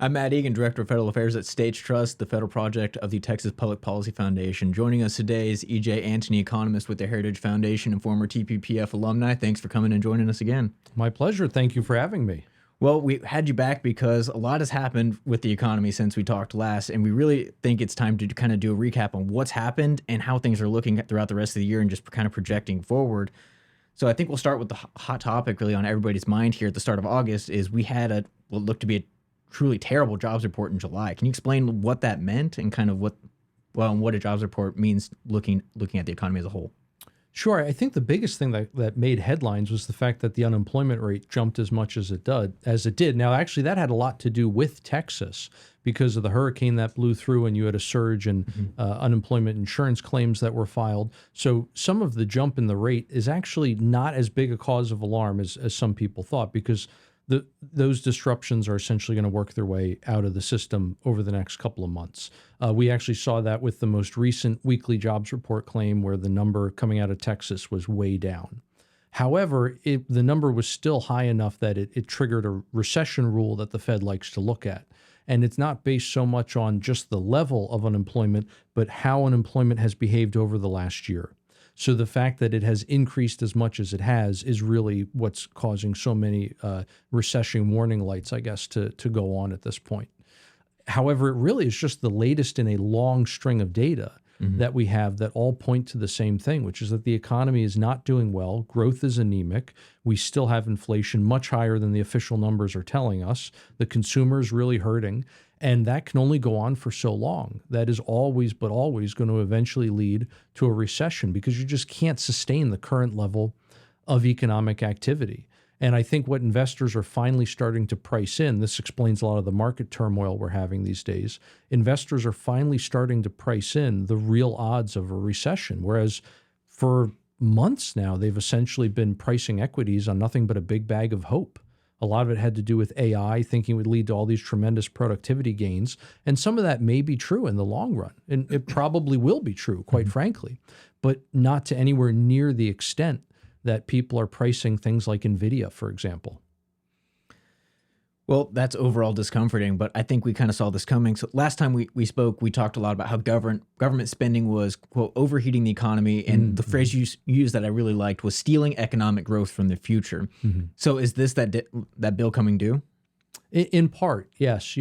I'm Matt Egan, Director of Federal Affairs at States Trust, the federal project of the Texas Public Policy Foundation. Joining us today is EJ Antoni, economist with the Heritage Foundation and former TPPF alumni. Thanks for coming and joining us again. My pleasure. Thank you for having me. Well, we had you back because a lot has happened with the economy since we talked last, and we really think it's time to kind of do a recap on what's happened and how things are looking throughout the rest of the year and just kind of projecting forward. So I think we'll start with the hot topic really on everybody's mind here at the start of August is we had what looked to be a truly terrible jobs report in July. Can you explain what that meant and kind of what a jobs report means looking at the economy as a whole? Sure. I think the biggest thing that made headlines was the fact that the unemployment rate jumped as much as it did. Now, actually, that had a lot to do with Texas because of the hurricane that blew through and you had a surge in unemployment insurance claims that were filed. So some of the jump in the rate is actually not as big a cause of alarm as some people thought because those disruptions are essentially going to work their way out of the system over the next couple of months. We actually saw that with the most recent weekly jobs report claim where the number coming out of Texas was way down. However, the number was still high enough that it triggered a recession rule that the Fed likes to look at. And it's not based so much on just the level of unemployment, but how unemployment has behaved over the last year. So the fact that it has increased as much as it has is really what's causing so many recession warning lights, I guess, to go on at this point. However, it really is just the latest in a long string of data that we have that all point to the same thing, which is that the economy is not doing well. Growth is anemic. We still have inflation much higher than the official numbers are telling us. The consumer is really hurting. And that can only go on for so long. That is always going to eventually lead to a recession because you just can't sustain the current level of economic activity. And I think what investors are finally starting to price in, this explains a lot of the market turmoil we're having these days, investors are finally starting to price in the real odds of a recession, whereas for months now, they've essentially been pricing equities on nothing but a big bag of hope. A lot of it had to do with AI, thinking it would lead to all these tremendous productivity gains. And some of that may be true in the long run. And it probably will be true, quite frankly, but not to anywhere near the extent that people are pricing things like NVIDIA, for example. Well, that's overall discomforting, but I think we kind of saw this coming. So last time we spoke, we talked a lot about how government spending was, quote, overheating the economy. And the phrase you used that I really liked was stealing economic growth from the future. So is this that bill coming due? In part, yes.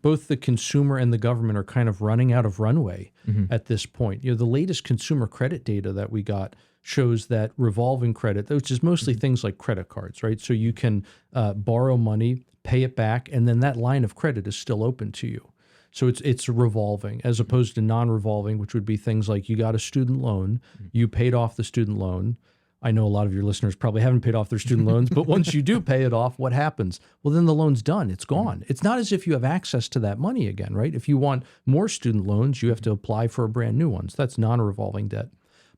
Both the consumer and the government are kind of running out of runway at this point. The latest consumer credit data that we got shows that revolving credit, which is mostly things like credit cards, right? So you can borrow money, pay it back, and then that line of credit is still open to you. So it's revolving as opposed to non-revolving, which would be things like you got a student loan, you paid off the student loan. I know a lot of your listeners probably haven't paid off their student loans, but once you do pay it off, what happens? Well, then the loan's done. It's gone. It's not as if you have access to that money again, right? If you want more student loans, you have to apply for a brand new one. So that's non-revolving debt.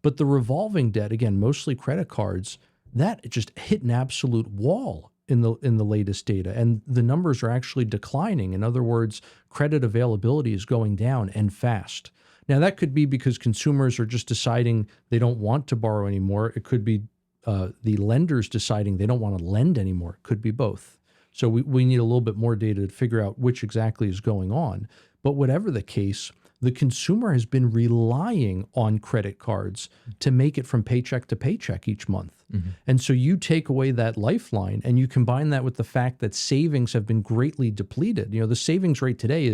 But the revolving debt, again, mostly credit cards, that just hit an absolute wall in the latest data. And the numbers are actually declining. In other words, credit availability is going down and fast. Now, that could be because consumers are just deciding they don't want to borrow anymore. It could be the lenders deciding they don't want to lend anymore. It could be both. So we need a little bit more data to figure out which exactly is going on. But whatever the case, the consumer has been relying on credit cards to make it from paycheck to paycheck each month. And so you take away that lifeline and you combine that with the fact that savings have been greatly depleted. The savings rate today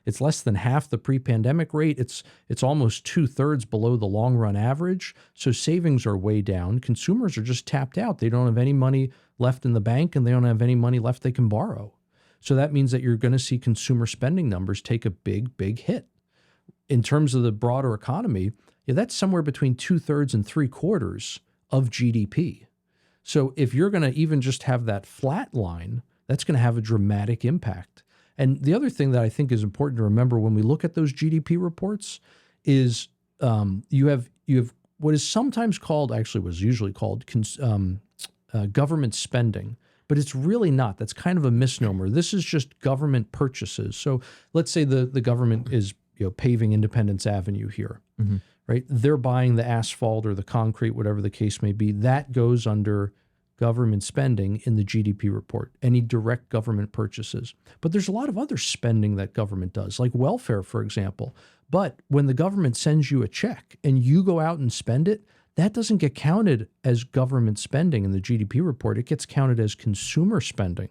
it's less than half the pre-pandemic rate. It's almost 2/3 below the long run average. So savings are way down. Consumers are just tapped out. They don't have any money left in the bank and they don't have any money left they can borrow. So that means that you're going to see consumer spending numbers take a big, big hit. In terms of the broader economy, that's somewhere between 2/3 and 3/4 of GDP. So if you're going to even just have that flat line, that's going to have a dramatic impact. And the other thing that I think is important to remember when we look at those GDP reports is you have what is sometimes called, actually was usually called government spending, but it's really not. That's kind of a misnomer. This is just government purchases. So let's say the government is paving Independence Avenue here, right? They're buying the asphalt or the concrete, whatever the case may be. That goes under government spending in the GDP report, any direct government purchases. But there's a lot of other spending that government does, like welfare, for example. But when the government sends you a check and you go out and spend it, that doesn't get counted as government spending in the GDP report. It gets counted as consumer spending.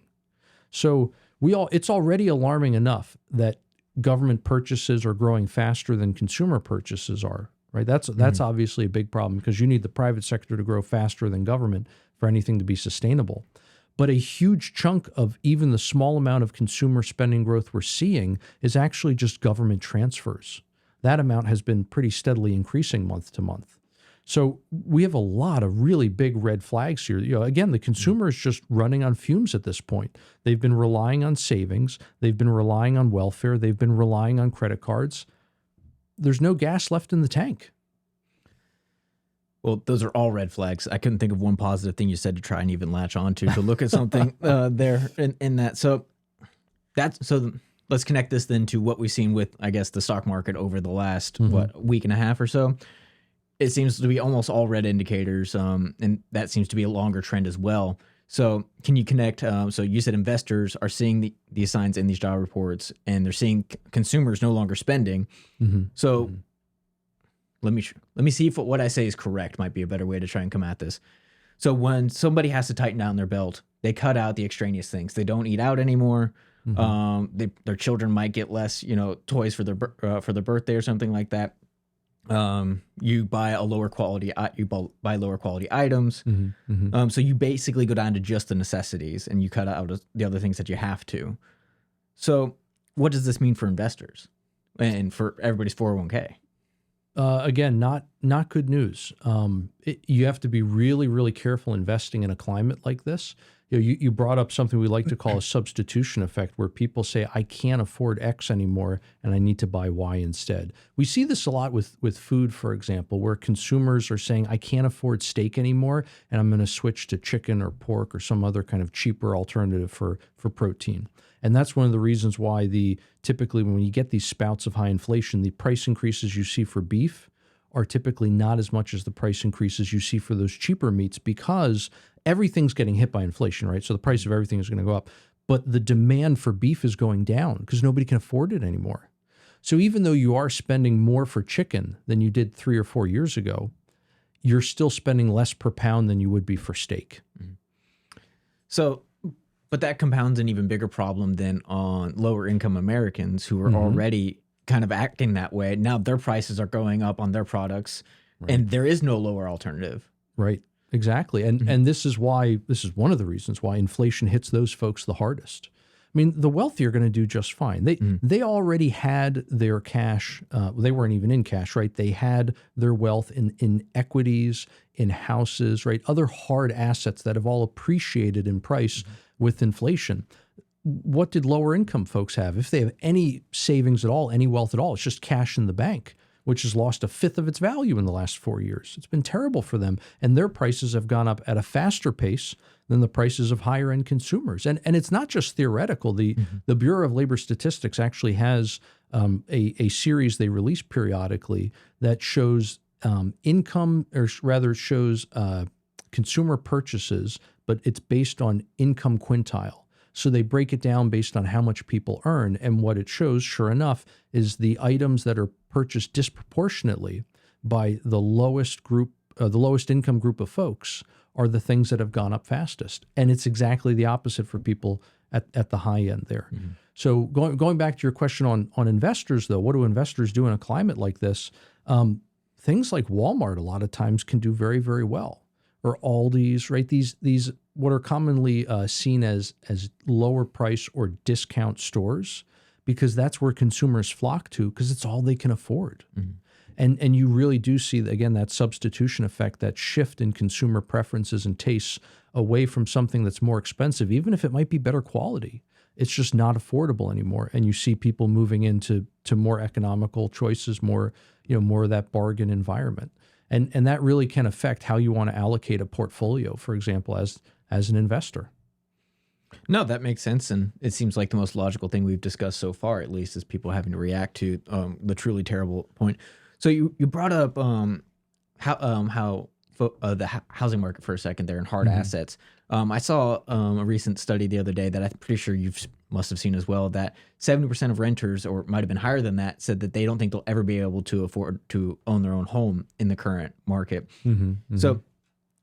So it's already alarming enough that government purchases are growing faster than consumer purchases are, right? That's obviously a big problem because you need the private sector to grow faster than government for anything to be sustainable. But a huge chunk of even the small amount of consumer spending growth we're seeing is actually just government transfers. That amount has been pretty steadily increasing month to month. So we have a lot of really big red flags here. Again, the consumer is just running on fumes at this point. They've been relying on savings. They've been relying on welfare. They've been relying on credit cards. There's no gas left in the tank. Well, those are all red flags. I couldn't think of one positive thing you said to try and even latch on to look at something there in that. So let's connect this then to what we've seen with, I guess, the stock market over the last, week and a half or so. It seems to be almost all red indicators, and that seems to be a longer trend as well. So can you connect? So you said investors are seeing these signs in these job reports, and they're seeing consumers no longer spending. So let me see if what I say is correct. Might be a better way to try and come at this. So when somebody has to tighten down their belt, they cut out the extraneous things. They don't eat out anymore. Their children might get less, toys for their birthday or something like that. You buy lower quality items. So you basically go down to just the necessities and you cut out the other things that you have to. So what does this mean for investors and for everybody's 401k? Again, not good news. You have to be really, really careful investing in a climate like this. You brought up something we like to call a substitution effect, where people say, I can't afford X anymore and I need to buy Y instead. We see this a lot with food, for example, where consumers are saying, I can't afford steak anymore and I'm going to switch to chicken or pork or some other kind of cheaper alternative for protein. And that's one of the reasons why typically when you get these spouts of high inflation, the price increases you see for beef are typically not as much as the price increases you see for those cheaper meats, because everything's getting hit by inflation, right? So the price of everything is going to go up, but the demand for beef is going down because nobody can afford it anymore. So even though you are spending more for chicken than you did 3 or 4 years ago, you're still spending less per pound than you would be for steak. So, but that compounds an even bigger problem than on lower income Americans who are already kind of acting that way. Now their prices are going up on their products, and there is no lower alternative. Right. Exactly. And this is one of the reasons why inflation hits those folks the hardest. I mean, the wealthy are going to do just fine. They already had their cash. They weren't even in cash, right? They had their wealth in equities, in houses, right? Other hard assets that have all appreciated in price with inflation. What did lower income folks have? If they have any savings at all, any wealth at all, it's just cash in the bank, which has lost a fifth of its value in the last 4 years. It's been terrible for them. And their prices have gone up at a faster pace than the prices of higher end consumers. And it's not just theoretical. The Bureau of Labor Statistics actually has a series they release periodically that shows income, or rather shows consumer purchases, but it's based on income quintile. So they break it down based on how much people earn. And what it shows, sure enough, is the items that are purchased disproportionately by the lowest income group of folks are the things that have gone up fastest. And it's exactly the opposite for people at the high end there. So going back to your question on investors, though, what do investors do in a climate like this? Things like Walmart a lot of times can do very, very well. Or Aldi's, right? These what are commonly seen as lower price or discount stores, because that's where consumers flock to because it's all they can afford. And you really do see, again, that substitution effect, that shift in consumer preferences and tastes away from something that's more expensive, even if it might be better quality. It's just not affordable anymore. And you see people moving into more economical choices, more of that bargain environment. And that really can affect how you want to allocate a portfolio, for example, as an investor. No, that makes sense. And it seems like the most logical thing we've discussed so far, at least, is people having to react to the truly terrible point. So you brought up how housing market for a second there and hard assets. I saw a recent study the other day that I'm pretty sure must have seen as well, that 70% of renters, or might have been higher than that, said that they don't think they'll ever be able to afford to own their own home in the current market. So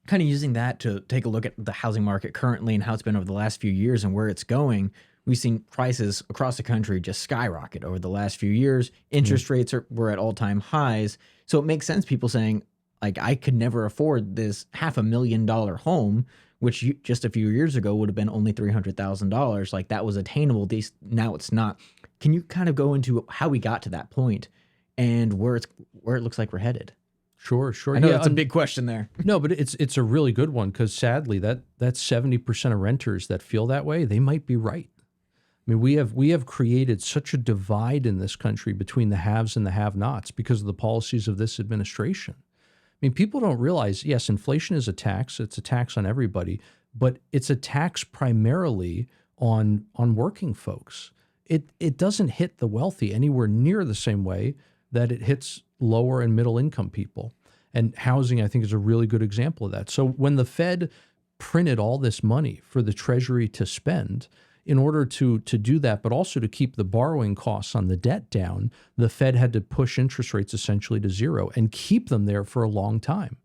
kind of using that to take a look at the housing market currently and how it's been over the last few years and where it's going, we've seen prices across the country just skyrocket over the last few years. Interest rates were at all-time highs. So it makes sense people saying, like, I could never afford this $500,000 home, which just a few years ago would have been only $300,000. Like, that was attainable. Now it's not. Can you kind of go into how we got to that point and where it looks like we're headed? Sure. I know that's a big question there. No, but it's a really good one, because sadly that 70% of renters that feel that way, they might be right. I mean, we have created such a divide in this country between the haves and the have-nots because of the policies of this administration. I mean, people don't realize, yes, inflation is a tax. It's a tax on everybody, but it's a tax primarily on working folks. It doesn't hit the wealthy anywhere near the same way that it hits lower and middle income people. And housing, I think, is a really good example of that. So when the Fed printed all this money for the Treasury to spend, in order to do that, but also to keep the borrowing costs on the debt down, the Fed had to push interest rates essentially to zero and keep them there for a long time.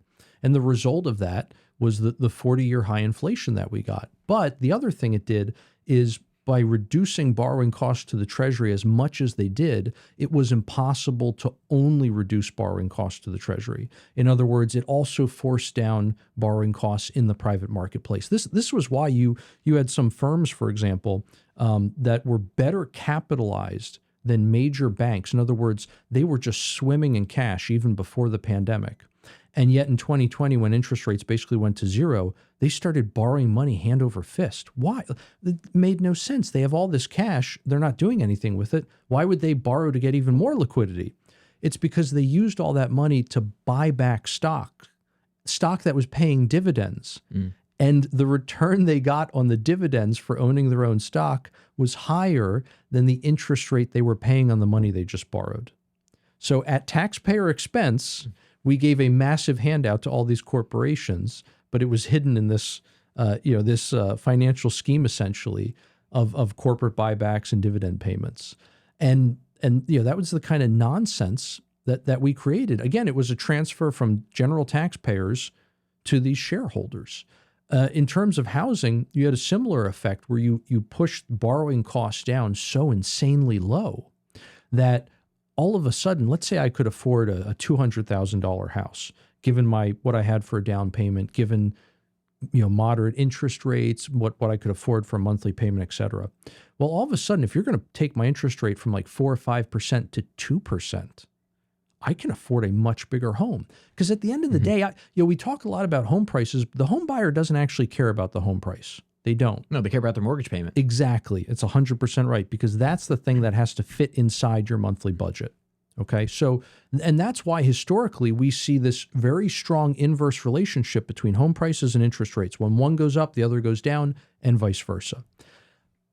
And the result of that was the 40-year high inflation that we got. But the other thing it did is, by reducing borrowing costs to the Treasury as much as they did, it was impossible to only reduce borrowing costs to the Treasury. In other words, it also forced down borrowing costs in the private marketplace. This was why you had some firms, for example, that were better capitalized than major banks. In other words, they were just swimming in cash even before the pandemic. And yet in 2020, when interest rates basically went to zero, they started borrowing money hand over fist. Why? It made no sense. They have all this cash. They're not doing anything with it. Why would they borrow to get even more liquidity? It's because they used all that money to buy back stock that was paying dividends. And the return they got on the dividends for owning their own stock was higher than the interest rate they were paying on the money they just borrowed. So at taxpayer expense, we gave a massive handout to all these corporations, but it was hidden in this, financial scheme essentially of corporate buybacks and dividend payments, and that was the kind of nonsense that we created. Again, it was a transfer from general taxpayers to these shareholders. In terms of housing, you had a similar effect where you pushed borrowing costs down so insanely low that all of a sudden, let's say I could afford a $200,000 house, given what I had for a down payment, given moderate interest rates, what I could afford for a monthly payment, et cetera. Well, all of a sudden, if you're going to take my interest rate from like 4 or 5% to 2%, I can afford a much bigger home. Because at the end of the day, we talk a lot about home prices. The home buyer doesn't actually care about the home price. They don't. No, they care about their mortgage payment. Exactly. It's 100% right, because that's the thing that has to fit inside your monthly budget. Okay. So, and that's why historically we see this very strong inverse relationship between home prices and interest rates. When one goes up, the other goes down, and vice versa.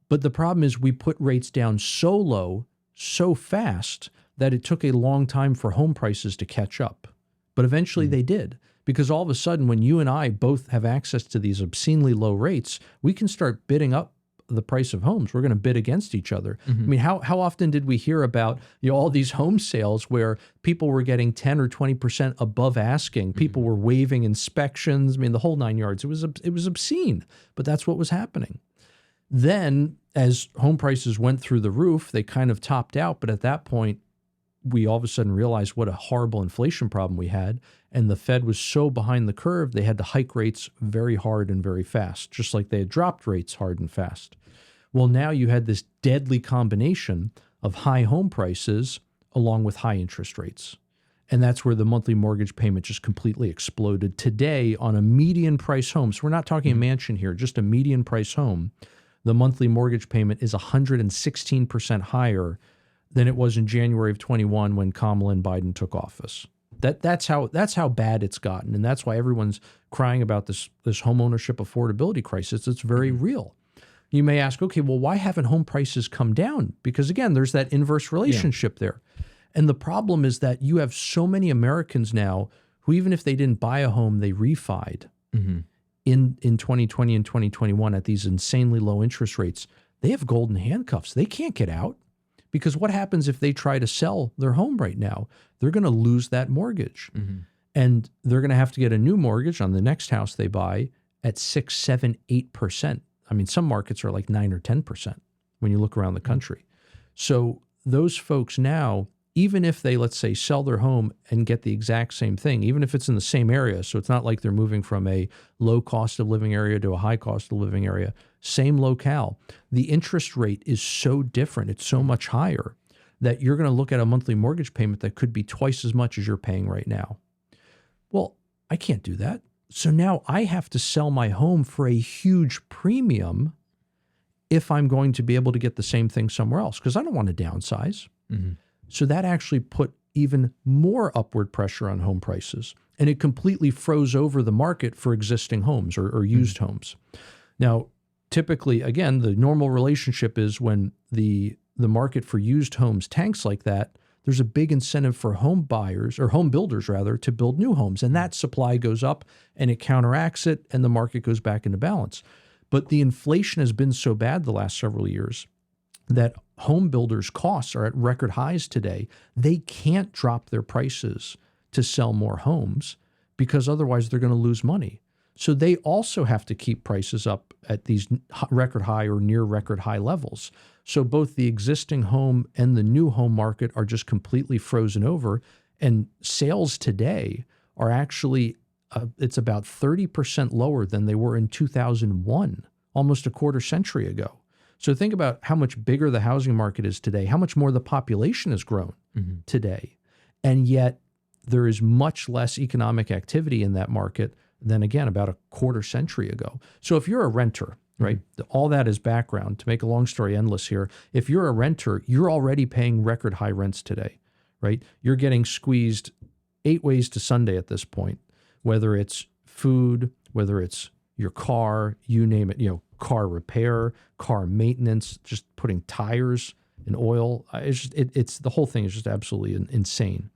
But the problem is we put rates down so low, so fast, that it took a long time for home prices to catch up. But eventually they did. Because all of a sudden, when you and I both have access to these obscenely low rates, we can start bidding up the price of homes. We're going to bid against each other. I mean, how often did we hear about all these home sales where people were getting 10 or 20% above asking? People were waiving inspections. I mean, the whole 9 yards. It was obscene, but that's what was happening. Then, as home prices went through the roof, they kind of topped out. But at that point, we all of a sudden realized what a horrible inflation problem we had. And the Fed was so behind the curve, they had to hike rates very hard and very fast, just like they had dropped rates hard and fast. Well, now you had this deadly combination of high home prices along with high interest rates. And that's where the monthly mortgage payment just completely exploded. Today, on a median price home, so we're not talking a mansion here, just a median price home, the monthly mortgage payment is 116% higher than it was in January of 21 when Kamala and Biden took office. That's how bad it's gotten, and that's why everyone's crying about this home ownership affordability crisis. It's very real. You may ask, okay, well, why haven't home prices come down? Because again, there's that inverse relationship there. And the problem is that you have so many Americans now who, even if they didn't buy a home, they refied in 2020 and 2021 at these insanely low interest rates, they have golden handcuffs. They can't get out, because what happens if they try to sell their home right now? They're going to lose that mortgage. And they're going to have to get a new mortgage on the next house they buy at 6, 7, 8%. I mean, some markets are like 9 or 10% when you look around the country. So those folks now, even if they, let's say, sell their home and get the exact same thing, even if it's in the same area, so it's not like they're moving from a low cost of living area to a high cost of living area, same locale, the interest rate is so different, it's so much higher, that you're going to look at a monthly mortgage payment that could be twice as much as you're paying right now. Well, I can't do that. So now I have to sell my home for a huge premium if I'm going to be able to get the same thing somewhere else, because I don't want to downsize. So that actually put even more upward pressure on home prices, and it completely froze over the market for existing homes or used homes. Now, typically, again, the normal relationship is when the market for used homes tanks like that, there's a big incentive for home buyers, or home builders rather, to build new homes, and that supply goes up and it counteracts it and the market goes back into balance. But the inflation has been so bad the last several years that home builders' costs are at record highs today. They can't drop their prices to sell more homes, because otherwise they're going to lose money. So they also have to keep prices up at these record high or near record high levels. So both the existing home and the new home market are just completely frozen over. And sales today are actually, it's about 30% lower than they were in 2001, almost a quarter century ago. So think about how much bigger the housing market is today, how much more the population has grown today. And yet there is much less economic activity in that market than, again, about a quarter century ago. So if you're a renter, right, all that is background. To make a long story endless here, if you're a renter, you're already paying record high rents today, right? You're getting squeezed 8 ways to Sunday at this point, whether it's food, whether it's your car, you name it, car repair, car maintenance, just putting tires in oil. It's the whole thing is just absolutely insane.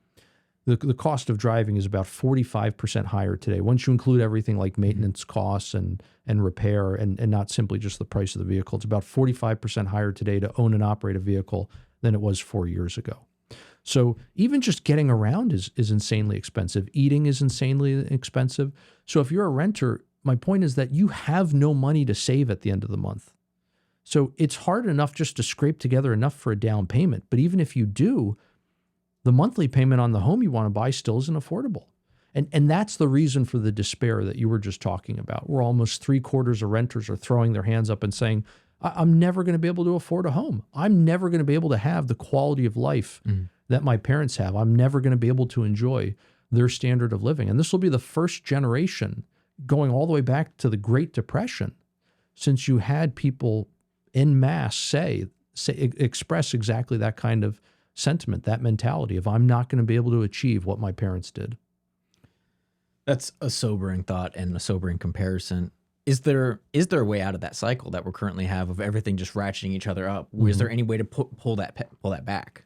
The cost of driving is about 45% higher today, once you include everything like maintenance costs and repair and not simply just the price of the vehicle. It's about 45% higher today to own and operate a vehicle than it was 4 years ago. So even just getting around is insanely expensive. Eating is insanely expensive. So if you're a renter, my point is that you have no money to save at the end of the month. So it's hard enough just to scrape together enough for a down payment. But even if you do, the monthly payment on the home you want to buy still isn't affordable. And that's the reason for the despair that you were just talking about, where almost 3/4 of renters are throwing their hands up and saying, I'm never going to be able to afford a home. I'm never going to be able to have the quality of life that my parents have. I'm never going to be able to enjoy their standard of living. And this will be the first generation, going all the way back to the Great Depression, since you had people en masse express exactly that kind of sentiment, that mentality of, I'm not going to be able to achieve what my parents did. That's a sobering thought and a sobering comparison. Is there a way out of that cycle that we currently have of everything just ratcheting each other up? Is there any way to pull that back?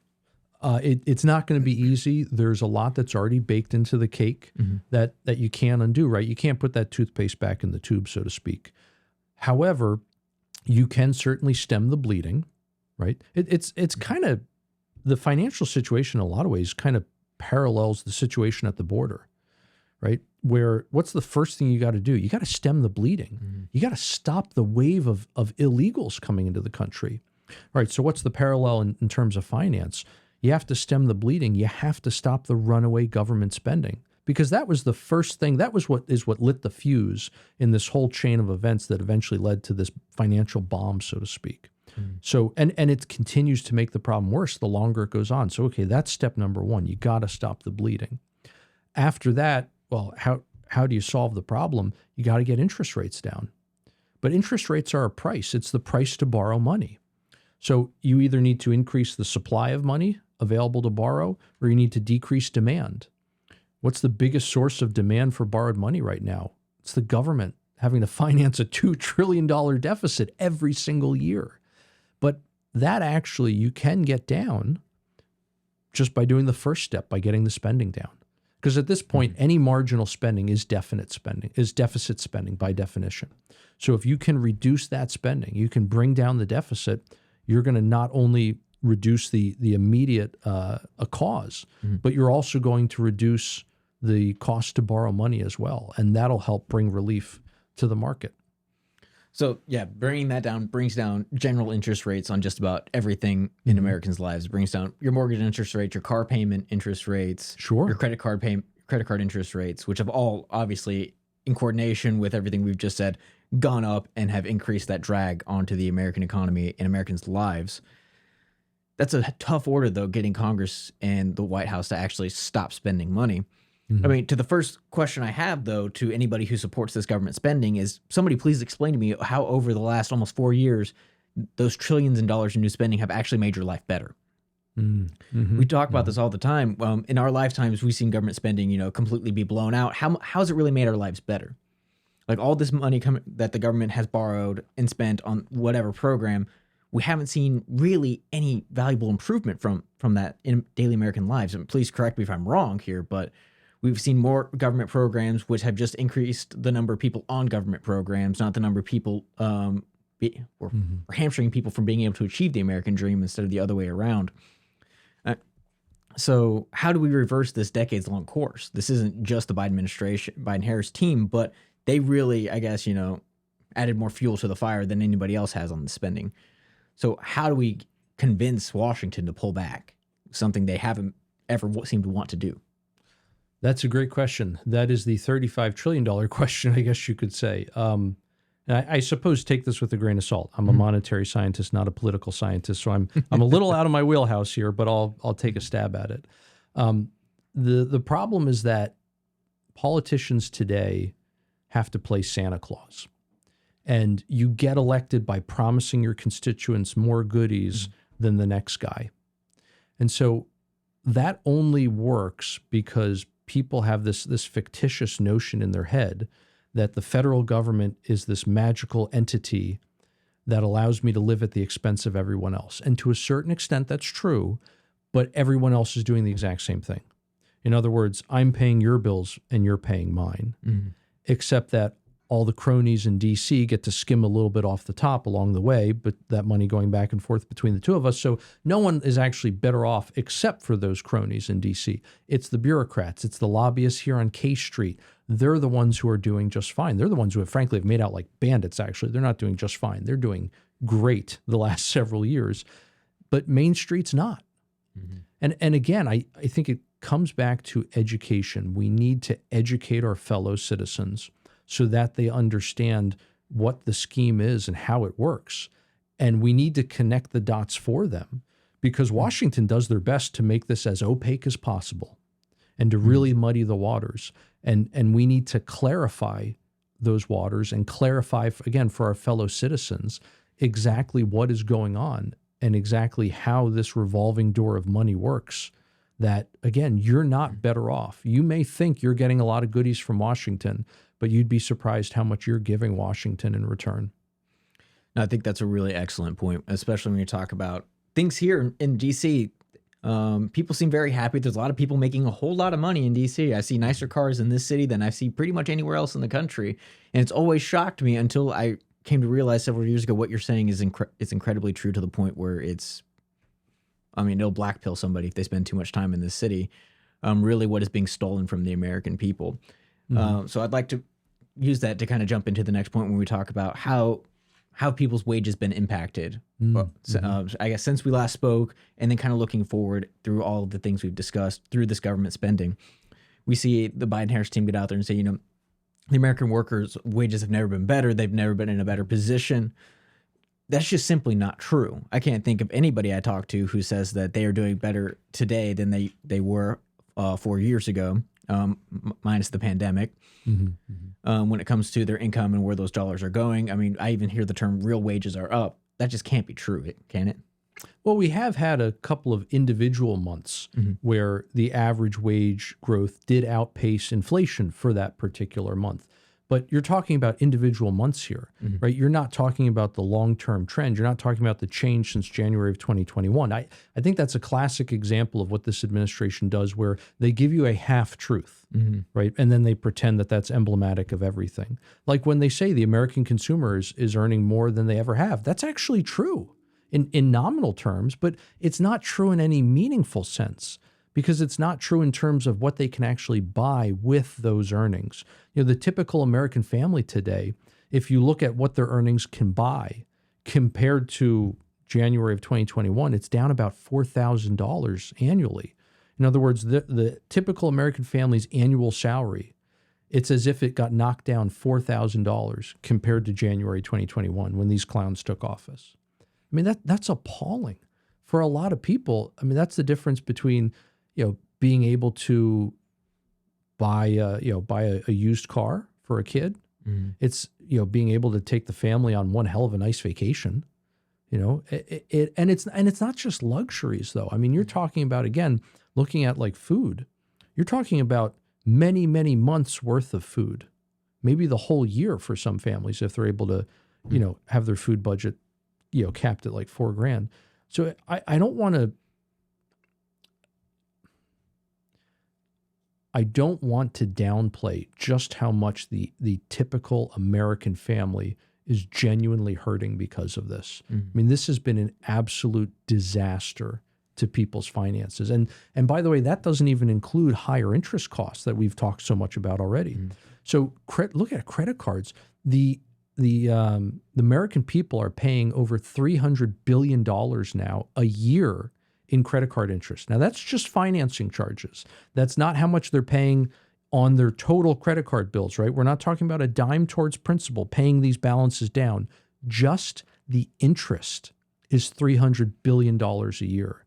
It's not going to be easy. There's a lot that's already baked into the cake that you can't undo, right? You can't put that toothpaste back in the tube, so to speak. However, you can certainly stem the bleeding, right? It's kind of, the financial situation in a lot of ways kind of parallels the situation at the border, right? Where what's the first thing you got to do? You got to stem the bleeding. You got to stop the wave of illegals coming into the country. All right, so what's the parallel in terms of finance? You have to stem the bleeding. You have to stop the runaway government spending, because that was the first thing. That was what lit the fuse in this whole chain of events that eventually led to this financial bomb, so to speak. So, and it continues to make the problem worse the longer it goes on. So, okay, that's step number one. You got to stop the bleeding. After that, well, how do you solve the problem? You got to get interest rates down. But interest rates are a price. It's the price to borrow money. So you either need to increase the supply of money available to borrow, or you need to decrease demand. What's the biggest source of demand for borrowed money right now? It's the government having to finance a $2 trillion deficit every single year. But that actually you can get down just by doing the first step, by getting the spending down. Because at this point, any marginal spending is deficit spending by definition. So if you can reduce that spending, you can bring down the deficit, you're going to not only reduce the immediate a cause, but you're also going to reduce the cost to borrow money as well. And that'll help bring relief to the market. So yeah, bringing that down brings down general interest rates on just about everything in Americans' lives. It brings down your mortgage interest rates, your car payment interest rates, your credit card interest rates, which have all obviously in coordination with everything we've just said, gone up and have increased that drag onto the American economy and Americans' lives. That's a tough order, though, getting Congress and the White House to actually stop spending money. I mean, to the first question I have, though, to anybody who supports this government spending is, somebody please explain to me how over the last almost 4 years, those trillions in dollars in new spending have actually made your life better. We talk about this all the time. In our lifetimes, we've seen government spending, completely be blown out. How's it really made our lives better? Like all this money that the government has borrowed and spent on whatever program, we haven't seen really any valuable improvement from that in daily American lives. And please correct me if I'm wrong here, but we've seen more government programs which have just increased the number of people on government programs, not the number of people or hamstringing people from being able to achieve the American dream instead of the other way around. So how do we reverse this decades-long course? This isn't just the Biden administration, Biden-Harris team, but they really, I guess, added more fuel to the fire than anybody else has on the spending. So how do we convince Washington to pull back, something they haven't ever seemed to want to do? That's a great question. That is the $35 trillion question, I guess you could say. And I suppose take this with a grain of salt. I'm a monetary scientist, not a political scientist, so I'm a little out of my wheelhouse here, but I'll take a stab at it. The problem is that politicians today have to play Santa Claus. And you get elected by promising your constituents more goodies than the next guy. And so that only works because people have this fictitious notion in their head that the federal government is this magical entity that allows me to live at the expense of everyone else. And to a certain extent, that's true, but everyone else is doing the exact same thing. In other words, I'm paying your bills and you're paying mine, except that all the cronies in D.C. get to skim a little bit off the top along the way, but that money going back and forth between the two of us. So no one is actually better off except for those cronies in D.C. It's the bureaucrats. It's the lobbyists here on K Street. They're the ones who are doing just fine. They're the ones who have, frankly, have made out like bandits, actually. They're not doing just fine. They're doing great the last several years. But Main Street's not. And again, I think it comes back to education. We need to educate our fellow citizens so that they understand what the scheme is and how it works. And we need to connect the dots for them because Washington does their best to make this as opaque as possible and to really muddy the waters. And we need to clarify those waters and clarify, again, for our fellow citizens, exactly what is going on and exactly how this revolving door of money works. That, again, you're not better off. You may think you're getting a lot of goodies from Washington, but you'd be surprised how much you're giving Washington in return. No, I think that's a really excellent point, especially when you talk about things here in D.C. People seem very happy. There's a lot of people making a whole lot of money in D.C. I see nicer cars in this city than I see pretty much anywhere else in the country. And it's always shocked me until I came to realize several years ago what you're saying is it's incredibly true to the point where it'll black pill somebody if they spend too much time in this city. Really what is being stolen from the American people. So I'd like to use that to kind of jump into the next point when we talk about how people's wages been impacted. I guess since we last spoke, and then kind of looking forward through all of the things we've discussed through this government spending, we see the Biden-Harris team get out there and say, the American workers' wages have never been better. They've never been in a better position. That's just simply not true. I can't think of anybody I talk to who says that they are doing better today than they were 4 years ago. Minus the pandemic, when it comes to their income and where those dollars are going. I mean, I even hear the term real wages are up. That just can't be true, can it? Well, we have had a couple of individual months where the average wage growth did outpace inflation for that particular month. But you're talking about individual months here, right? You're not talking about the long-term trend. You're not talking about the change since January of 2021. I think that's a classic example of what this administration does, where they give you a half-truth, right? And then they pretend that that's emblematic of everything. Like when they say the American consumer is earning more than they ever have. That's actually true in nominal terms, but it's not true in any meaningful sense, because it's not true in terms of what they can actually buy with those earnings. The typical American family today, if you look at what their earnings can buy compared to January of 2021, it's down about $4,000 annually. In other words, the typical American family's annual salary, it's as if it got knocked down $4,000 compared to January 2021 when these clowns took office. I mean, that's appalling. For a lot of people, I mean, that's the difference between being able to buy a used car for a kid. It's, being able to take the family on one hell of a nice vacation, and it's not just luxuries though. I mean, you're talking about, again, looking at like food, you're talking about many, many months worth of food, maybe the whole year for some families, if they're able to, have their food budget, capped at like $4,000. So I don't want to downplay just how much the typical American family is genuinely hurting because of this. I mean, this has been an absolute disaster to people's finances. And by the way, that doesn't even include higher interest costs that we've talked so much about already. So look at credit cards. The American people are paying over $300 billion now a year in credit card interest. Now, that's just financing charges. That's not how much they're paying on their total credit card bills, right? We're not talking about a dime towards principal, paying these balances down. Just the interest is $300 billion a year.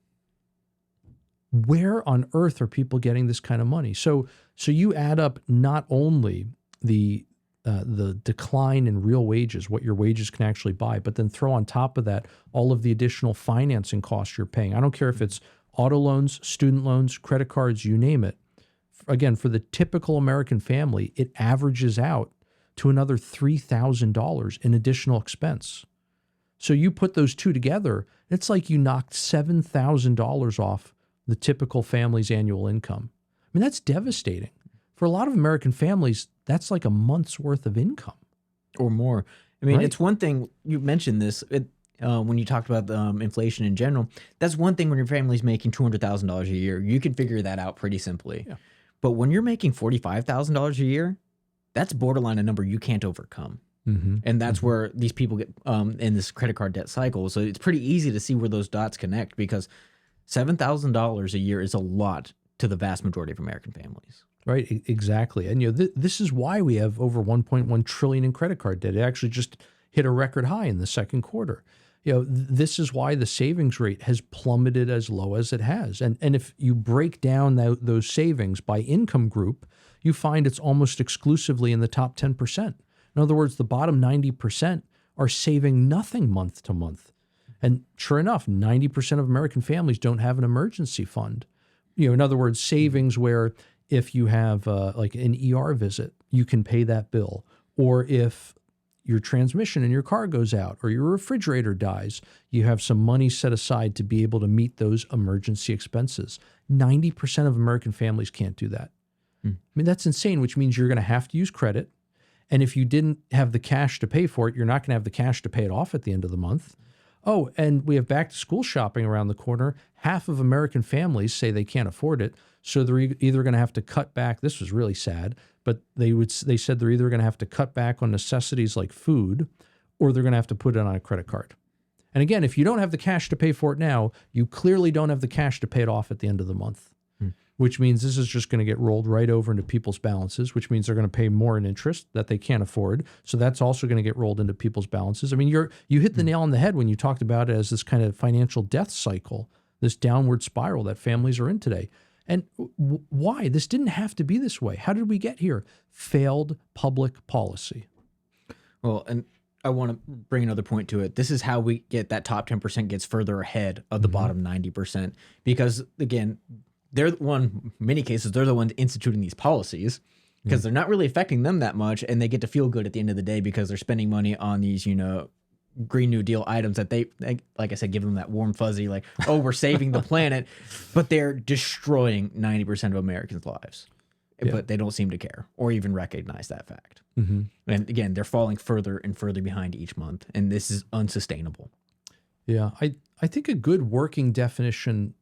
Where on earth are people getting this kind of money? So you add up not only the decline in real wages, what your wages can actually buy, but then throw on top of that all of the additional financing costs you're paying. I don't care if it's auto loans, student loans, credit cards, you name it. Again, for the typical American family, it averages out to another $3,000 in additional expense. So you put those two together, it's like you knocked $7,000 off the typical family's annual income. I mean, that's devastating. For a lot of American families, that's like a month's worth of income. Or more. I mean, Right. It's one thing, you mentioned this, when you talked about inflation in general, that's one thing when your family's making $200,000 a year. You can figure that out pretty simply. Yeah. But when you're making $45,000 a year, that's borderline a number you can't overcome. And that's where these people get in this credit card debt cycle. So it's pretty easy to see where those dots connect, because $7,000 a year is a lot to the vast majority of American families. Right, exactly. And this is why we have over 1.1 trillion in credit card debt. It actually just hit a record high in the second quarter. This is why the savings rate has plummeted as low as it has. And if you break down those savings by income group, you find it's almost exclusively in the top 10%. In other words, the bottom 90% are saving nothing month to month. And sure enough, 90% of American families don't have an emergency fund. In other words, savings where if you have like an ER visit, you can pay that bill. Or if your transmission in your car goes out or your refrigerator dies, you have some money set aside to be able to meet those emergency expenses. 90% of American families can't do that. I mean, that's insane, which means you're going to have to use credit. And if you didn't have the cash to pay for it, you're not going to have the cash to pay it off at the end of the month. Oh, and we have back to school shopping around the corner. Half of American families say they can't afford it. So they're either going to have to cut back. This was really sad, but they said they're either going to have to cut back on necessities like food, or they're going to have to put it on a credit card. And again, if you don't have the cash to pay for it now, you clearly don't have the cash to pay it off at the end of the month, which means this is just going to get rolled right over into people's balances, which means they're going to pay more in interest that they can't afford. So that's also going to get rolled into people's balances. I mean, you hit the nail on the head when you talked about it as this kind of financial death cycle, this downward spiral that families are in today. And why? This didn't have to be this way. How did we get here? Failed public policy. Well, and I want to bring another point to it. This is how we get that top 10% gets further ahead of the bottom 90%. Because again, they're the one, many cases, they're the ones instituting these policies. because they're not really affecting them that much, and they get to feel good at the end of the day because they're spending money on these, Green New Deal items that they, like I said, give them that warm fuzzy, like, oh, we're saving the planet, but they're destroying 90% of Americans' lives. Yeah. But they don't seem to care or even recognize that fact. Mm-hmm. And again, they're falling further and further behind each month, and this is unsustainable. Yeah, I think a good working definition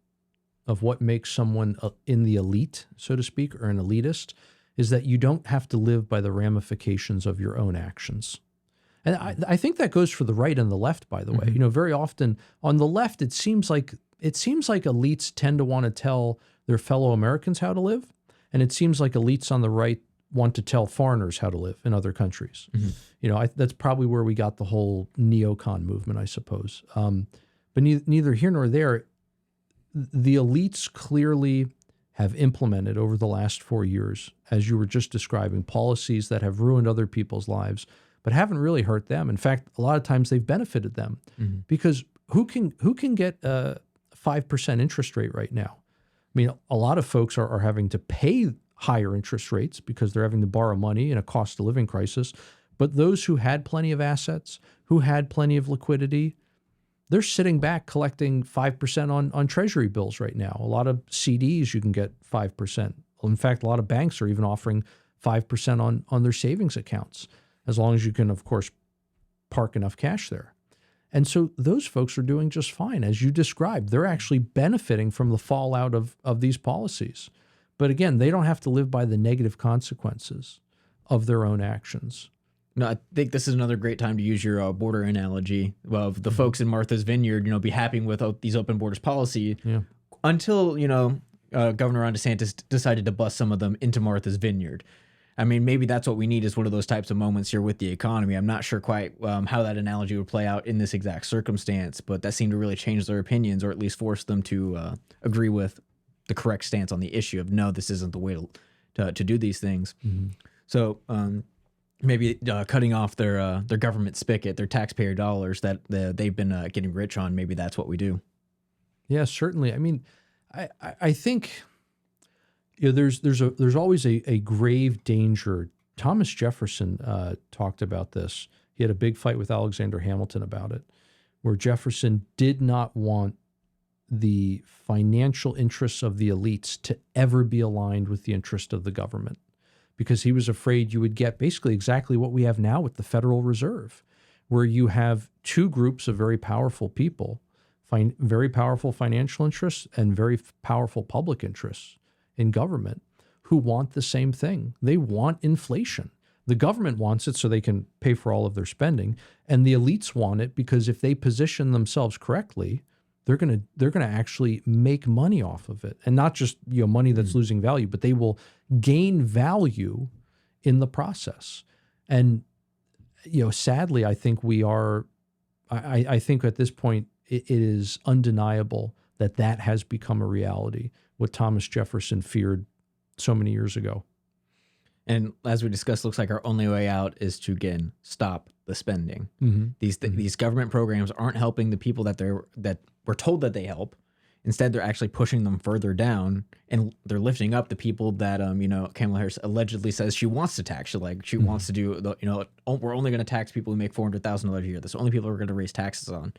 of what makes someone in the elite, so to speak, or an elitist, is that you don't have to live by the ramifications of your own actions. And I think that goes for the right and the left, by the way. Very often on the left, it seems like elites tend to want to tell their fellow Americans how to live, and it seems like elites on the right want to tell foreigners how to live in other countries. That's probably where we got the whole neocon movement, I suppose. But neither here nor there. The elites clearly have implemented over the last 4 years, as you were just describing, policies that have ruined other people's lives, but haven't really hurt them. In fact, a lot of times they've benefited them because who can get a 5% interest rate right now? I mean, a lot of folks are having to pay higher interest rates because they're having to borrow money in a cost of living crisis. But those who had plenty of assets, who had plenty of liquidity, they're sitting back collecting 5% on treasury bills right now. A lot of CDs you can get 5%. In fact, a lot of banks are even offering 5% on their savings accounts, as long as you can, of course, park enough cash there. And so those folks are doing just fine. As you described, they're actually benefiting from the fallout of these policies. But again, they don't have to live by the negative consequences of their own actions. No, I think this is another great time to use your border analogy of the folks in Martha's Vineyard, be happy with these open borders policy until, Governor Ron DeSantis decided to bust some of them into Martha's Vineyard. I mean, maybe that's what we need is one of those types of moments here with the economy. I'm not sure quite how that analogy would play out in this exact circumstance, but that seemed to really change their opinions or at least force them to agree with the correct stance on the issue of, no, this isn't the way to do these things. So maybe cutting off their government spigot, their taxpayer dollars that they've been getting rich on, maybe that's what we do. Yeah, certainly. I mean, I think there's always a grave danger. Thomas Jefferson talked about this. He had a big fight with Alexander Hamilton about it, where Jefferson did not want the financial interests of the elites to ever be aligned with the interest of the government, because he was afraid you would get basically exactly what we have now with the Federal Reserve, where you have two groups of very powerful people, very powerful financial interests and very powerful public interests in government, who want the same thing. They want inflation. The government wants it so they can pay for all of their spending, and the elites want it because if they position themselves correctly, they're going to actually make money off of it, and not just money that's losing value, but they will gain value in the process. And sadly, I think we are. I think at this point it is undeniable that has become a reality. What Thomas Jefferson feared so many years ago. And as we discussed, looks like our only way out is to, again, stop the spending. These government programs aren't helping the people that we're told that they help. Instead, they're actually pushing them further down, and they're lifting up the people that Kamala Harris allegedly says she wants to tax. She wants to do we're only going to tax people who make $400,000 a year. That's the only people we're going to raise taxes on.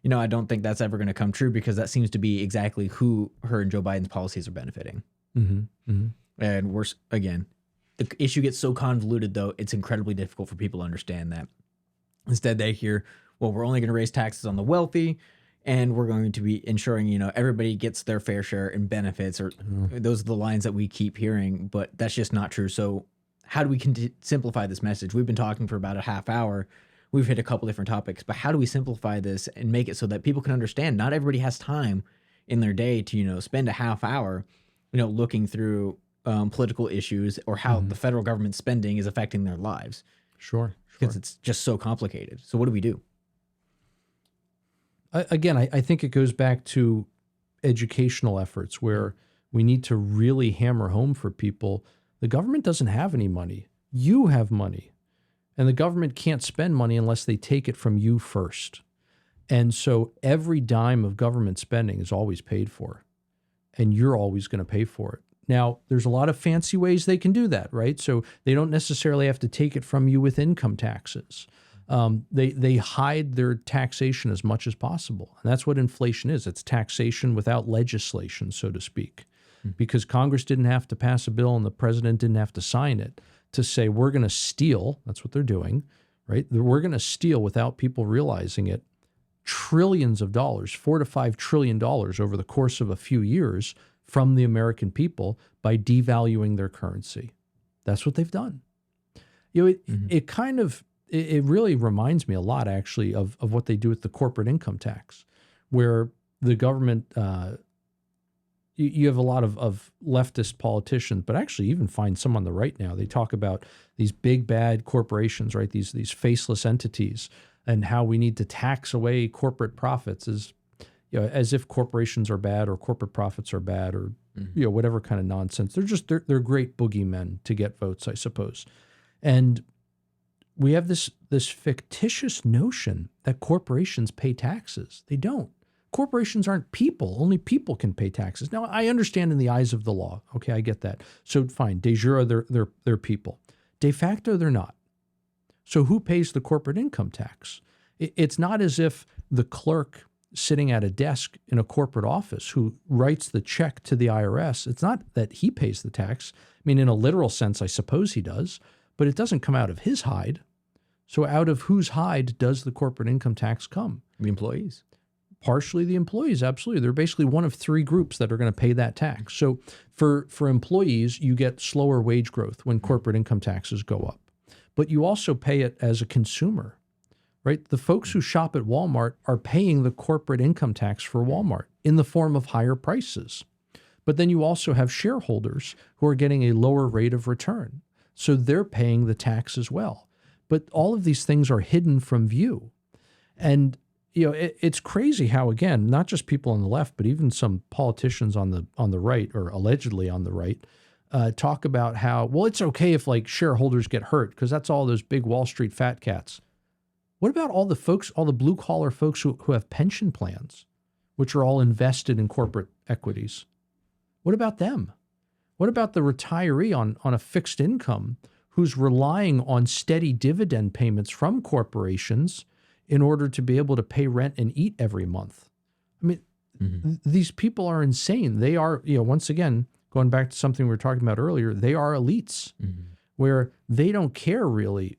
I don't think that's ever going to come true, because that seems to be exactly who her and Joe Biden's policies are benefiting. And again, the issue gets so convoluted, though, it's incredibly difficult for people to understand that. Instead, they hear, well, we're only going to raise taxes on the wealthy, and we're going to be ensuring, everybody gets their fair share in benefits, or those are the lines that we keep hearing, but that's just not true. So how do we simplify this message? We've been talking for about a half hour. We've hit a couple different topics, but how do we simplify this and make it so that people can understand? Not everybody has time in their day to, spend a half hour, looking through political issues or how the federal government spending is affecting their lives. Sure. Because it's just so complicated. So what do we do? Again, I think it goes back to educational efforts where we need to really hammer home for people. The government doesn't have any money. You have money. And the government can't spend money unless they take it from you first. And so every dime of government spending is always paid for. And you're always going to pay for it. Now, there's a lot of fancy ways they can do that, right? So they don't necessarily have to take it from you with income taxes. They hide their taxation as much as possible. And that's what inflation is. It's taxation without legislation, so to speak, because Congress didn't have to pass a bill and the president didn't have to sign it to say, we're going to steal. That's what they're doing, right? We're going to steal without people realizing it. Trillions of dollars, $4 to $5 trillion over the course of a few years from the American people by devaluing their currency. That's what they've done. It kind of, it really reminds me a lot, actually, of what they do with the corporate income tax, where the government, you have a lot of leftist politicians, but actually even find some on the right now. They talk about these big bad corporations, right? These faceless entities, and how we need to tax away corporate profits as if corporations are bad or corporate profits are bad or whatever kind of nonsense. They're great boogeymen to get votes, I suppose. And we have this fictitious notion that corporations pay taxes. They don't. Corporations aren't people. Only people can pay taxes. Now, I understand in the eyes of the law. Okay, I get that. So fine, de jure, they're people. De facto, they're not. So who pays the corporate income tax? It's not as if the clerk sitting at a desk in a corporate office who writes the check to the IRS, it's not that he pays the tax. I mean, in a literal sense, I suppose he does, but it doesn't come out of his hide. So out of whose hide does the corporate income tax come? The employees. Partially the employees, absolutely. They're basically one of three groups that are going to pay that tax. So for employees, you get slower wage growth when corporate income taxes go up. But you also pay it as a consumer, right? The folks who shop at Walmart are paying the corporate income tax for Walmart in the form of higher prices. But then you also have shareholders who are getting a lower rate of return. So they're paying the tax as well. But all of these things are hidden from view. And it's crazy how, again, not just people on the left, but even some politicians on the right, or allegedly on the right, talk about how, well, it's okay if like shareholders get hurt because that's all those big Wall Street fat cats. What about all the folks, all the blue collar folks who have pension plans, which are all invested in corporate equities? What about them? What about the retiree on a fixed income who's relying on steady dividend payments from corporations in order to be able to pay rent and eat every month? I mean, these people are insane. They are, once again, going back to something we were talking about earlier, they are elites where they don't care really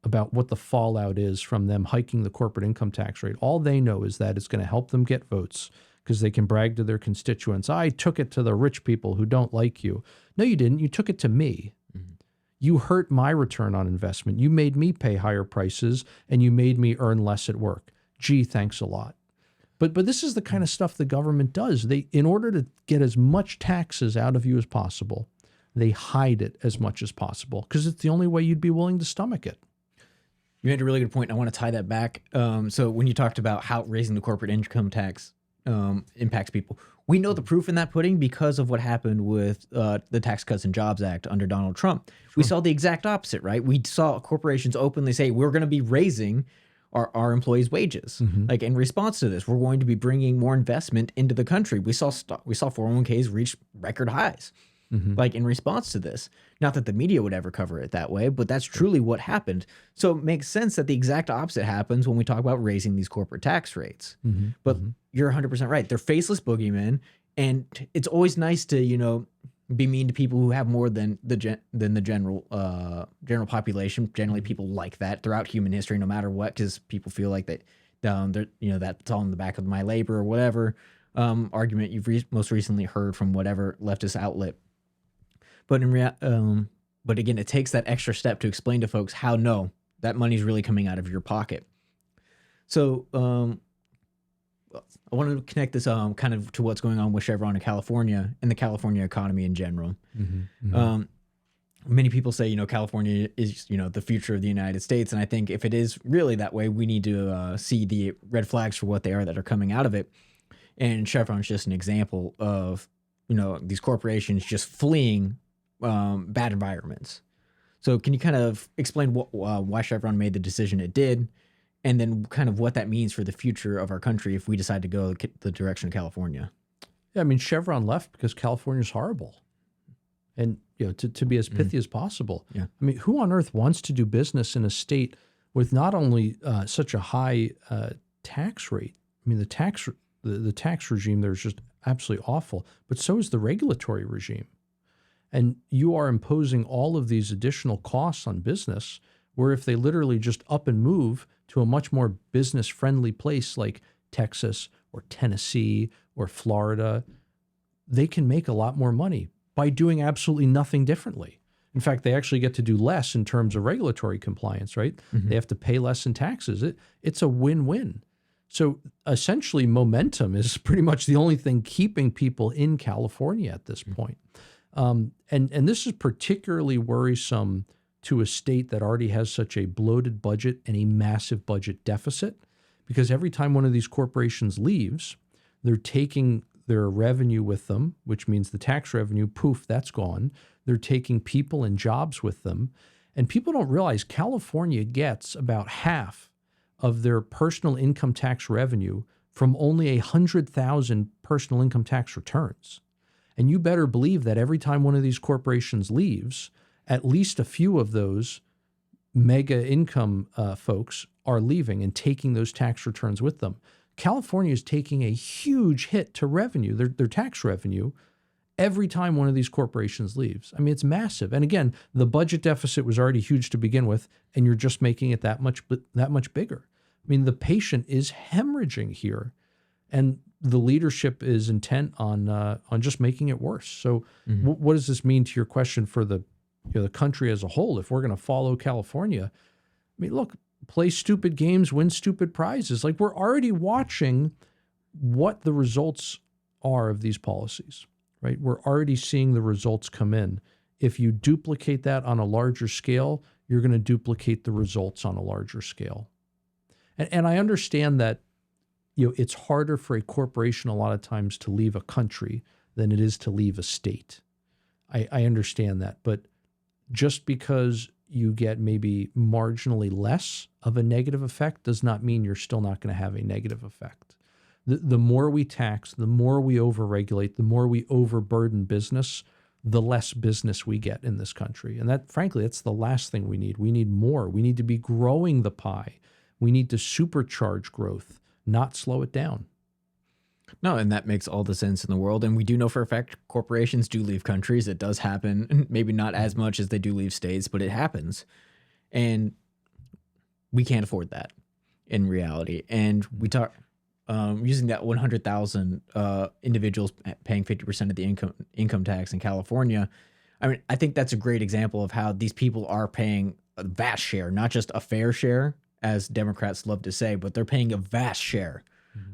about what the fallout is from them hiking the corporate income tax rate. All they know is that it's going to help them get votes because they can brag to their constituents. I took it to the rich people who don't like you. No, you didn't. You took it to me. You hurt my return on investment. You made me pay higher prices and you made me earn less at work. Gee, thanks a lot. But this is the kind of stuff the government does. In order to get as much taxes out of you as possible, they hide it as much as possible because it's the only way you'd be willing to stomach it. You made a really good point. I want to tie that back. So when you talked about how raising the corporate income tax impacts people, we know the proof in that pudding because of what happened with the Tax Cuts and Jobs Act under Donald Trump. Sure. We saw the exact opposite, right? We saw corporations openly say, we're going to be raising our employees' wages. Like in response to this, we're going to be bringing more investment into the country. We saw 401ks reach record highs. Like in response to this. Not that the media would ever cover it that way, but that's truly what happened. So it makes sense that the exact opposite happens when we talk about raising these corporate tax rates. But you're 100% right. They're faceless boogeymen, and it's always nice to, be mean to people who have more than the general population. Generally, people like that throughout human history, no matter what, because people feel like that that's all in the back of my labor or whatever argument you've most recently heard from whatever leftist outlet. But but again, it takes that extra step to explain to folks how no, that money's really coming out of your pocket. So I want to connect this kind of to what's going on with Chevron in California and the California economy in general. Many people say, California is, the future of the United States. And I think if it is really that way, we need to see the red flags for what they are that are coming out of it. And Chevron's just an example of, these corporations just fleeing bad environments. So can you kind of explain why Chevron made the decision it did, and then kind of what that means for the future of our country if we decide to go the direction of California? Yeah, I mean, Chevron left because California's horrible. And to be as pithy as possible. Yeah. I mean, who on earth wants to do business in a state with not only such a high tax rate? I mean, the tax regime there is just absolutely awful, but so is the regulatory regime. And you are imposing all of these additional costs on business, where if they literally just up and move to a much more business-friendly place like Texas or Tennessee or Florida, they can make a lot more money by doing absolutely nothing differently. In fact, they actually get to do less in terms of regulatory compliance, right? They have to pay less in taxes. It's a win-win. So essentially, momentum is pretty much the only thing keeping people in California at this point. And this is particularly worrisome to a state that already has such a bloated budget and a massive budget deficit, because every time one of these corporations leaves, they're taking their revenue with them, which means the tax revenue, poof, that's gone. They're taking people and jobs with them. And people don't realize California gets about half of their personal income tax revenue from only 100,000 personal income tax returns. And you better believe that every time one of these corporations leaves, at least a few of those mega income folks are leaving and taking those tax returns with them. California is taking a huge hit to revenue, their tax revenue, every time one of these corporations leaves. I mean, it's massive. And again, the budget deficit was already huge to begin with, and you're just making it that much bigger. I mean, the patient is hemorrhaging here, and the leadership is intent on just making it worse. So, what does this mean to your question for the country as a whole? If we're going to follow California, I mean, look, play stupid games, win stupid prizes. Like, we're already watching what the results are of these policies, right? We're already seeing the results come in. If you duplicate that on a larger scale, you're going to duplicate the results on a larger scale. And I understand that, it's harder for a corporation a lot of times to leave a country than it is to leave a state. I understand that. But just because you get maybe marginally less of a negative effect does not mean you're still not going to have a negative effect. The more we tax, the more we overregulate, the more we overburden business, the less business we get in this country. And that, frankly, that's the last thing we need. We need more. We need to be growing the pie. We need to supercharge growth, not slow it down. No, and that makes all the sense in the world. And we do know for a fact corporations do leave countries. It does happen. Maybe not as much as they do leave states, but it happens. And we can't afford that in reality. And we talk using that 100,000 individuals paying 50% of the income tax in California. I mean, I think that's a great example of how these people are paying a vast share, not just a fair share, as Democrats love to say, but they're paying a vast share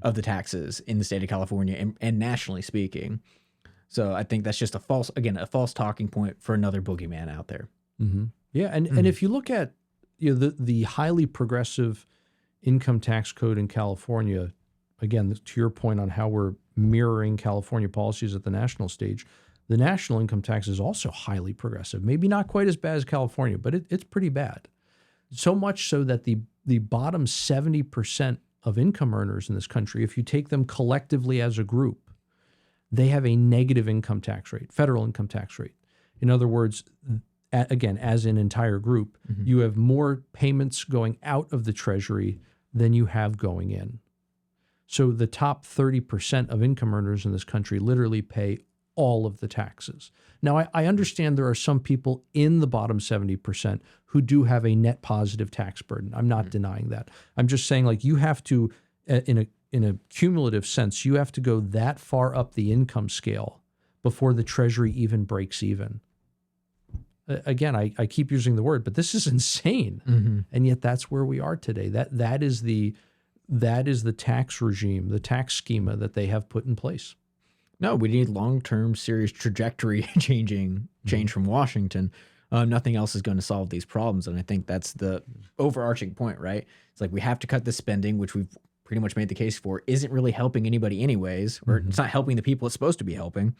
of the taxes in the state of California and nationally speaking. So I think that's just a false talking point for another boogeyman out there. Yeah, and if you look at the highly progressive income tax code in California, again, to your point on how we're mirroring California policies at the national stage, the national income tax is also highly progressive. Maybe not quite as bad as California, but it's pretty bad. So much so that the bottom 70% of income earners in this country, if you take them collectively as a group, they have a negative income tax rate, federal income tax rate. In other words, again, as an entire group, you have more payments going out of the Treasury than you have going in. So the top 30% of income earners in this country literally pay all of the taxes. Now, I understand there are some people in the bottom 70% who do have a net positive tax burden. I'm not denying that. I'm just saying, like, you have to, in a cumulative sense, you have to go that far up the income scale before the Treasury even breaks even. Again, I keep using the word, but this is insane. And yet that's where we are today. That is the tax regime, the tax schema that they have put in place. No, we need long-term, serious trajectory change from Washington. Nothing else is going to solve these problems, and I think that's the overarching point, right? It's like we have to cut the spending, which we've pretty much made the case for, isn't really helping anybody anyways, or it's not helping the people it's supposed to be helping.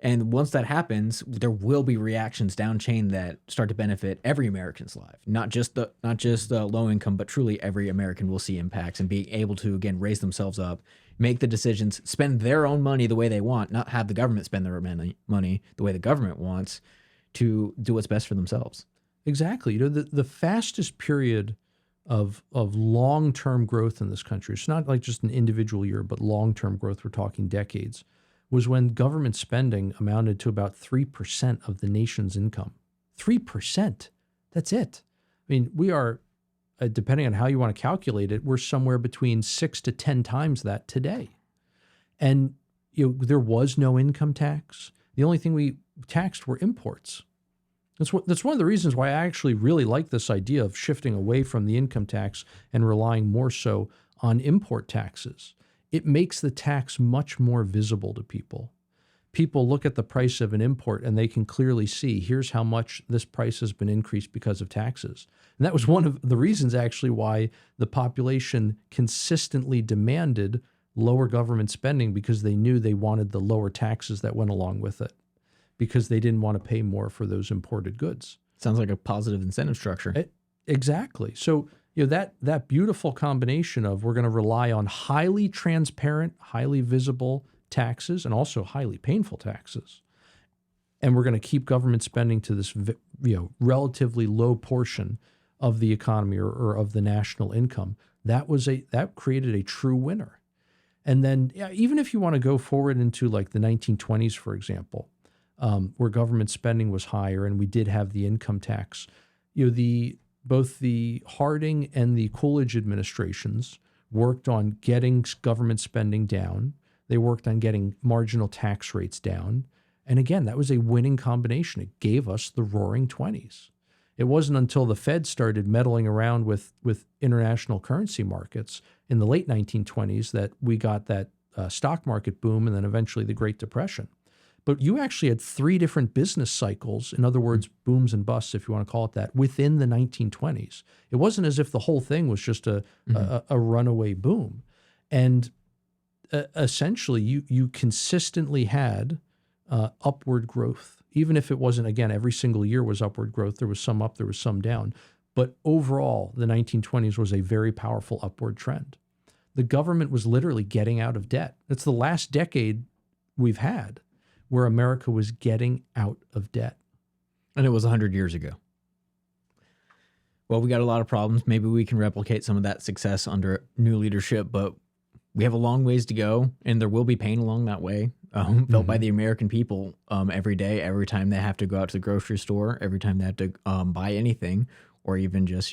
And once that happens, there will be reactions down chain that start to benefit every American's life, not just the low income, but truly every American will see impacts and be able to again raise themselves up, make the decisions, spend their own money the way they want, not have the government spend their money the way the government wants, to do what's best for themselves. Exactly. The fastest period of long-term growth in this country, it's not like just an individual year, but long-term growth, we're talking decades, was when government spending amounted to about 3% of the nation's income. 3%. That's it. I mean, we are, depending on how you want to calculate it, we're somewhere between 6 to 10 times that today. And there was no income tax. The only thing we taxed were imports. That's one of the reasons why I actually really like this idea of shifting away from the income tax and relying more so on import taxes. It makes the tax much more visible to people. People look at the price of an import and they can clearly see, here's how much this price has been increased because of taxes. And that was one of the reasons actually why the population consistently demanded lower government spending, because they knew they wanted the lower taxes that went along with it, because they didn't want to pay more for those imported goods. Sounds like a positive incentive structure. Exactly. So that beautiful combination of, we're going to rely on highly transparent, highly visible taxes and also highly painful taxes, and we're going to keep government spending to this relatively low portion of the economy or of the national income. That created a true winner. And then even if you want to go forward into like the 1920s, for example, where government spending was higher and we did have the income tax, both the Harding and the Coolidge administrations worked on getting government spending down. They worked on getting marginal tax rates down. And again, that was a winning combination. It gave us the roaring 20s. It wasn't until the Fed started meddling around with international currency markets in the late 1920s that we got that stock market boom and then eventually the Great Depression. But you actually had 3 different business cycles, in other words, booms and busts, if you want to call it that, within the 1920s. It wasn't as if the whole thing was just a runaway boom. And essentially, you consistently had upward growth, even if it wasn't, again, every single year was upward growth. There was some up, there was some down. But overall, the 1920s was a very powerful upward trend. The government was literally getting out of debt. It's the last decade we've had where America was getting out of debt. And it was 100 years ago. Well, we got a lot of problems. Maybe we can replicate some of that success under new leadership, but we have a long ways to go, and there will be pain along that way, felt by the American people every day, every time they have to go out to the grocery store, every time they have to buy anything, or even just,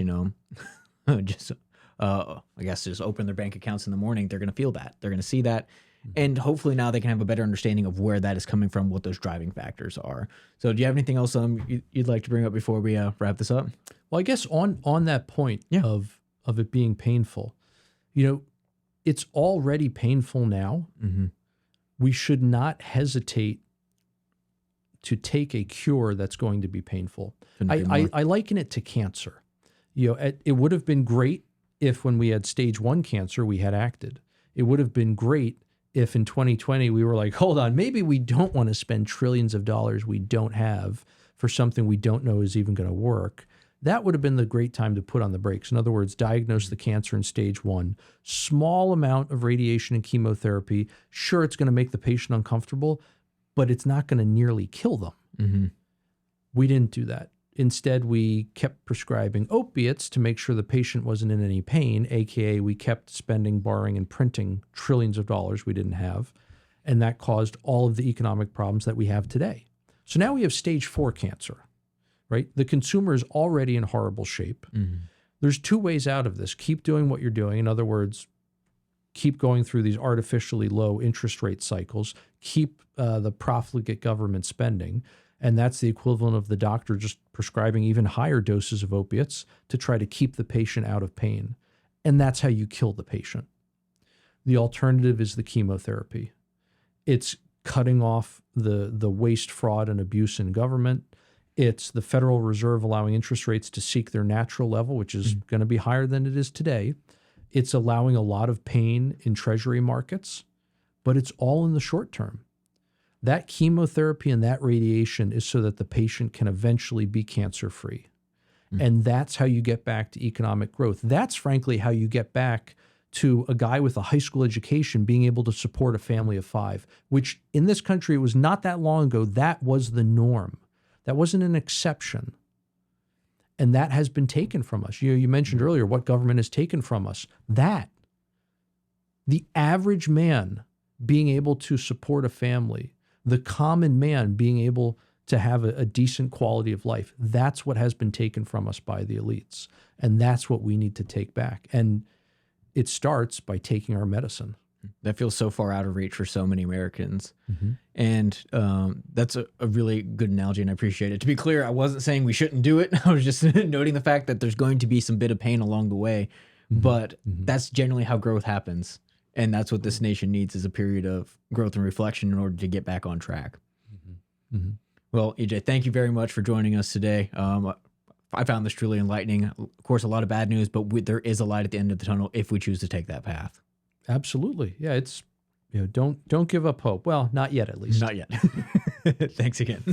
I guess just open their bank accounts in the morning. They're going to feel that. They're going to see that. And hopefully now they can have a better understanding of where that is coming from, what those driving factors are. So do you have anything else you'd like to bring up before we wrap this up? Well, I guess on that point of it being painful, it's already painful now. Mm-hmm. We should not hesitate to take a cure that's going to be painful. I liken it to cancer. It would have been great if when we had stage 1 cancer, we had acted. It would have been great if in 2020 we were like, hold on, maybe we don't want to spend trillions of dollars we don't have for something we don't know is even going to work. That would have been the great time to put on the brakes. In other words, diagnose the cancer in stage 1, small amount of radiation and chemotherapy. Sure, it's going to make the patient uncomfortable, but it's not going to nearly kill them. Mm-hmm. We didn't do that. Instead, we kept prescribing opiates to make sure the patient wasn't in any pain, aka we kept spending, borrowing, and printing trillions of dollars we didn't have, and that caused all of the economic problems that we have today. So now we have stage 4 cancer, right? The consumer is already in horrible shape. Mm-hmm. There's 2 ways out of this. Keep doing what you're doing. In other words, keep going through these artificially low interest rate cycles, keep the profligate government spending, and that's the equivalent of the doctor just prescribing even higher doses of opiates to try to keep the patient out of pain. And that's how you kill the patient. The alternative is the chemotherapy. It's cutting off the waste, fraud, and abuse in government. It's the Federal Reserve allowing interest rates to seek their natural level, which is going to be higher than it is today. It's allowing a lot of pain in treasury markets, but it's all in the short term. That chemotherapy and that radiation is so that the patient can eventually be cancer-free. And that's how you get back to economic growth. That's frankly how you get back to a guy with a high school education being able to support a family of 5, which in this country, it was not that long ago, that was the norm. That wasn't an exception. And that has been taken from us. You mentioned earlier what government has taken from us. That, the average man being able to support a family, the common man being able to have a decent quality of life, that's what has been taken from us by the elites. And that's what we need to take back. And it starts by taking our medicine. That feels so far out of reach for so many Americans. And that's a really good analogy, and I appreciate it. To be clear, I wasn't saying we shouldn't do it. I was just noting the fact that there's going to be some bit of pain along the way, but that's generally how growth happens. And that's what this nation needs, is a period of growth and reflection in order to get back on track. Well, EJ, thank you very much for joining us today. I found this truly enlightening. Of course, a lot of bad news, but there is a light at the end of the tunnel if we choose to take that path. Absolutely. Yeah, it's, don't give up hope. Well, not yet, at least. Not yet. Thanks again.